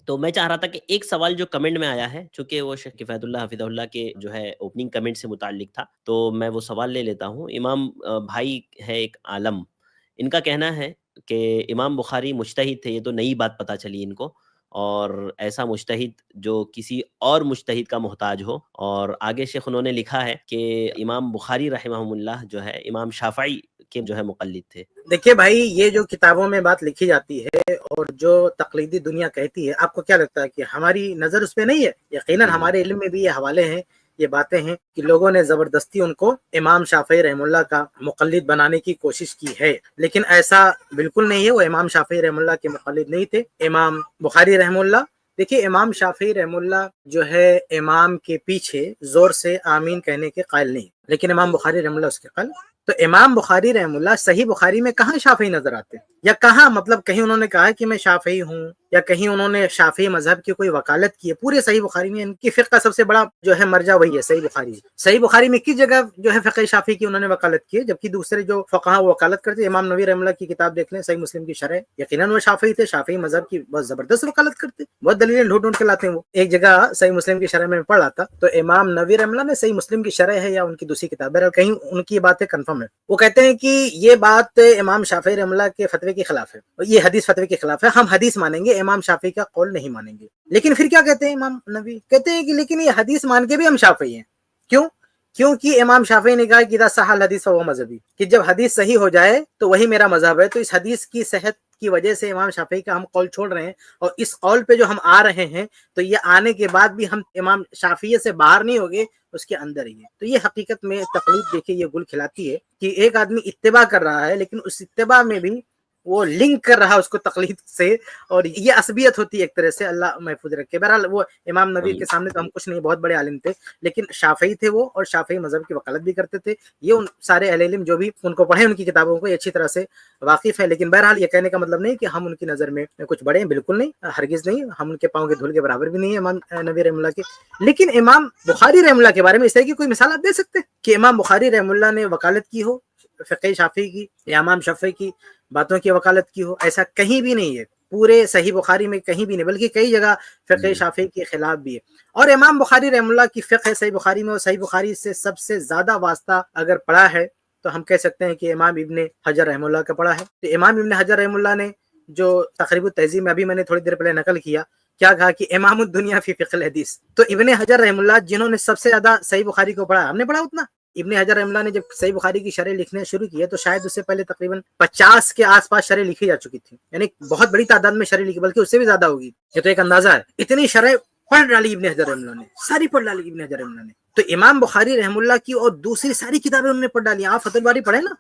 تو میں چاہ رہا تھا کہ ایک سوال جو کمنٹ میں آیا ہے، چونکہ وہ شیخ کفایت اللہ حفظہ اللہ کے جو ہے اوپننگ کمنٹ سے متعلق تھا، تو میں وہ سوال لے لیتا ہوں۔ امام بھائی ہے ایک عالم، ان کا کہنا ہے کہ امام بخاری مجتہد تھے، یہ تو نئی بات پتہ چلی ان کو، اور ایسا مجتہد جو کسی اور مجتہد کا محتاج ہو۔ اور آگے شیخ انہوں نے لکھا ہے کہ امام بخاری رحمہ اللہ جو ہے امام شافعی کے جو ہے مقلد تھے۔ دیکھیے بھائی، یہ جو کتابوں میں بات لکھی جاتی ہے اور جو تقلیدی دنیا کہتی ہے، آپ کو کیا لگتا ہے کہ ہماری نظر اس پہ نہیں ہے؟ یقیناً ہمارے علم میں بھی یہ حوالے ہیں، یہ باتیں ہیں کہ لوگوں نے زبردستی ان کو امام شافعی رحمہ اللہ کا مقلد بنانے کی کوشش کی ہے، لیکن ایسا بالکل نہیں ہے۔ وہ امام شافعی رحمہ اللہ کے مقلد نہیں تھے۔ امام بخاری رحمہ اللہ، دیکھیے امام شافعی رحمہ اللہ جو ہے امام کے پیچھے زور سے آمین کہنے کے قائل نہیں، لیکن امام بخاری رحمہ اللہ اس کے قائل۔ تو امام بخاری رحمہ اللہ صحیح بخاری میں کہاں شافعی نظر آتے ہیں؟ یا کہاں مطلب کہیں انہوں نے کہا کہ میں شافعی ہوں، یا کہیں انہوں نے شافعی مذہب کی کوئی وکالت کی ہے؟ پورے صحیح بخاری میں ان کی فقہ کا سب سے بڑا جو ہے مرجع وہی ہے، صحیح بخاری۔ صحیح بخاری میں کس جگہ جو ہے فقہ شافعی کی انہوں نے وکالت کی ہے، جبکہ دوسرے جو فقہاء وہ وکالت کرتے ہیں۔ امام نووی رحمہ اللہ کی کتاب دیکھ لیں، صحیح مسلم کی شرح، یقیناً وہ شافعی تھے، شافعی مذہب کی بہت زبردست وکالت کرتے، بہت دلیلیں ڈھونڈ ڈھونڈ کے لاتے ہیں۔ وہ ایک جگہ صحیح مسلم کی شرح میں پڑھ رہا تھا، تو امام نووی رحمہ اللہ نے صحیح مسلم کی شرح ہے یا ان کی دوسری کتاب ہے، کہیں ان کی باتیں کنفرم ہے، وہ کہتے ہیں کہ یہ بات امام شافعی رحمہ اللہ کے فتوے کے خلاف ہے، یہ حدیث فتوے کے خلاف ہے، ہم حدیث مانیں گے، امام شافعی کا قول نہیں مانیں گے۔ لیکن پھر کیا کہتے ہیں امام نووی؟ کہتے ہیں کہ لیکن یہ حدیث مان کے بھی ہم شافعی ہیں۔ کیوں؟ کیونکہ امام شافعی نے کہا کہ اذا صح الحدیث فهو مذہبی، کہ جب حدیث صحیح ہو جائے تو وہی میرا مذہب ہے۔ تو اس حدیث کی صحت کی وجہ سے امام شافعی کا ہم قول چھوڑ رہے ہیں، اور اس قول پہ جو ہم آ رہے ہیں تو یہ آنے کے بعد بھی ہم امام شافعی سے باہر نہیں ہوگے، اس کے اندر ہی ہے۔ تو یہ حقیقت میں تقلید دیکھیے یہ گل کھلاتی ہے کہ ایک آدمی اتباع کر رہا ہے، لیکن اس اتباع میں بھی وہ لنک کر رہا اس کو تقلید سے، اور یہ عصبیت ہوتی ہے ایک طرح سے، اللہ محفوظ رکھے۔ بہرحال وہ امام نووی کے سامنے تو ہم کچھ نہیں، بہت بڑے عالم تھے، لیکن شافعی تھے وہ، اور شافعی مذہب کی وکالت بھی کرتے تھے۔ یہ ان سارے اہل علم جو بھی ان کو پڑھے، ان کی کتابوں کو اچھی طرح سے واقف ہے۔ لیکن بہرحال یہ کہنے کا مطلب نہیں کہ ہم ان کی نظر میں کچھ بڑے ہیں، بالکل نہیں، ہرگز نہیں، ہم ان کے پاؤں کے دھول کے برابر بھی نہیں ہیں امام نووی رحمہ اللہ کے۔ لیکن امام بخاری رحمہ اللہ کے بارے میں اس طرح کی کوئی مثال آپ دے سکتے ہیں کہ امام بخاری رحمہ اللہ نے وکالت کی ہو فقہ شافعی کی، یا امام شافعی کی باتوں کی وکالت کی ہو؟ ایسا کہیں بھی نہیں ہے، پورے صحیح بخاری میں کہیں بھی نہیں، بلکہ کئی جگہ فقہ شافعی کے خلاف بھی ہے۔ اور امام بخاری رحمہ اللہ کی فقہ صحیح بخاری میں، اور صحیح بخاری سے سب سے زیادہ واسطہ اگر پڑا ہے تو ہم کہہ سکتے ہیں کہ امام ابن حجر رحمہ اللہ کا پڑا ہے۔ تو امام ابن حجر رحمہ اللہ نے جو تقریب التہذیب میں ابھی میں نے تھوڑی دیر پہلے نقل کیا، کیا کہا کہ امام الدنیا فی فقہ الحدیث۔ تو ابن حجر رحمہ اللہ جنہوں نے سب سے زیادہ صحیح بخاری کو پڑھا، ہم نے پڑھا اتنا؟ ابن حجر رحمہ اللہ نے جب صحیح بخاری کی شرح لکھنے شروع کی ہے تو شاید اس سے پہلے تقریباً 50 کے آس پاس شرح لکھی جا چکی تھی، یعنی بہت بڑی تعداد میں شرح لکھی، بلکہ اس سے بھی زیادہ ہوگی، یہ تو ایک اندازہ ہے۔ اتنی شرح پڑھ ڈالی ابن حجر رحمہ اللہ نے، ساری پڑھ ڈالی ابن حجر رحمہ اللہ نے۔ تو امام بخاری رحمہ اللہ کی اور دوسری ساری کتابیں انہوں نے پڑھ ڈالی۔ آپ فتح الباری پڑھیں نا،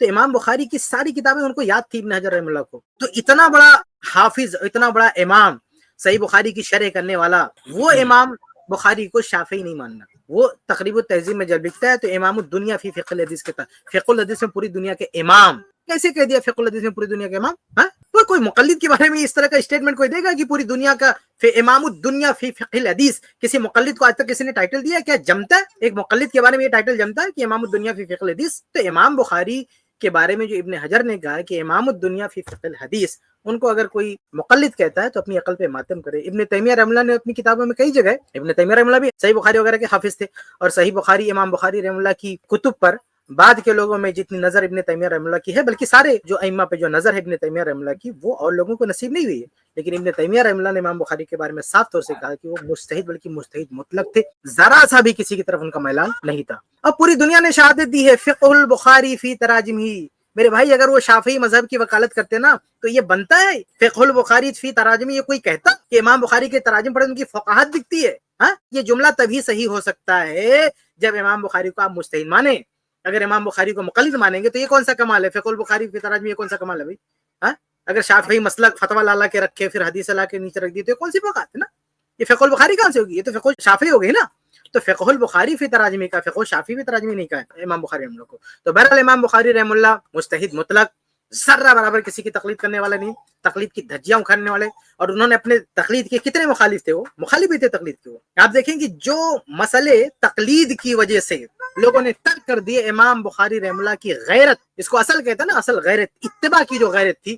تو امام بخاری کی ساری کتابیں ان کو یاد تھی ابن حجر رحمہ اللہ کو۔ تو اتنا بڑا حافظ، اتنا بڑا امام، صحیح بخاری کی شرح کرنے والا، وہ امام بخاری کو شافعی نہیں ماننا۔ وہ تقریب التہذیب میں جب لکھتا ہے تو امام الدنیا فی فقہ الحدیث کے تحت، فقہ الحدیث میں پوری دنیا کے امام، کیسے کہہ دیا فقہ الحدیث میں پوری دنیا کے امام؟ ہاں، کوئی مقلد کے بارے میں اس طرح کا اسٹیٹمنٹ کوئی دے گا کہ پوری دنیا کا امام الدنیا فی فقہ الحدیث؟ کسی مقلد کو آج تک کسی نے ٹائٹل دیا؟ کیا جمتا ہے ایک مقلد کے بارے میں یہ ٹائٹل جمتا ہے کہ امام الدنیا فی فقہ الحدیث؟ تو امام بخاری کے بارے میں جو ابن حجر نے کہا کہ امام الدنیا فی فقہ الحدیث، ان کو اگر کوئی مقلد کہتا ہے تو اپنی عقل پہ ماتم کرے۔ ابن تیمیہ رحمہ اللہ نے اپنی کتابوں میں کئی جگہ، ابن تیمیہ رحمہ اللہ بھی صحیح بخاری وغیرہ کے حافظ تھے، اور صحیح بخاری امام بخاری رحمہ اللہ کی کتب پر بعد کے لوگوں میں جتنی نظر ابن تیمیہ رحمہ اللہ کی ہے، بلکہ سارے جو ائمہ پہ جو نظر ہے ابن تیمیہ رحمہ اللہ کی، وہ اور لوگوں کو نصیب نہیں ہوئی ہے۔ لیکن ابن تیمیہ رحمہ اللہ نے امام بخاری کے بارے میں صاف طور سے کہا کہ وہ مجتہد، بلکہ مجتہد مطلق تھے، ذرا سا بھی کسی کی طرف ان کا میلان نہیں تھا۔ اب پوری دنیا نے شہادت دی ہے فقہ البخاری فی تراجمہ۔ میرے بھائی، اگر وہ شافعی مذہب کی وکالت کرتے نا تو یہ بنتا ہے فقہ البخاری فی تراجم، یہ کوئی کہتا کہ امام بخاری کے تراجم پڑھے ان کی فقاہت دکھتی ہے؟ ہاں، یہ جملہ تبھی صحیح ہو سکتا ہے جب امام بخاری کو آپ مجتہد مانیں۔ اگر امام بخاری کو مقلد مانیں گے تو یہ کون سا کمال ہے؟ فقہ البخاری فی تراجم، یہ کون سا کمال ہے بھائی؟ ہاں، اگر شافعی مسلک فتویٰ لالا کے رکھے پھر حدیث لا کے نیچے رکھ دی تو یہ کون سی فقاہت ہے نا؟ یہ فقہ البخاری کہاں سے ہوگی؟ یہ تو فقہ شافعی ہو گئی نا۔ تو فقہ البخاری فی تراجمی کا، فقہ شافعی فی تراجمی نہیں کہا امام بخاری رحمہ اللہ کو۔ تو بہرحال امام بخاری رحمہ اللہ مجتہد مطلق، ذرہ برابر کسی کی تقلید کرنے والے نہیں، تقلید کی دھجیاں اکھاڑنے والے۔ اور انہوں نے اپنے تقلید کے کتنے مخالف تھے؟ وہ مخالف بھی تھے تقلید کے۔ وہ آپ دیکھیں کہ جو مسئلے تقلید کی وجہ سے لوگوں نے ترک کر دیے، امام بخاری رحمہ اللہ کی غیرت، اس کو اصل کہتے ہیں نا، اصل غیرت، اتباع کی جو غیرت تھی،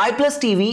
iPlus TV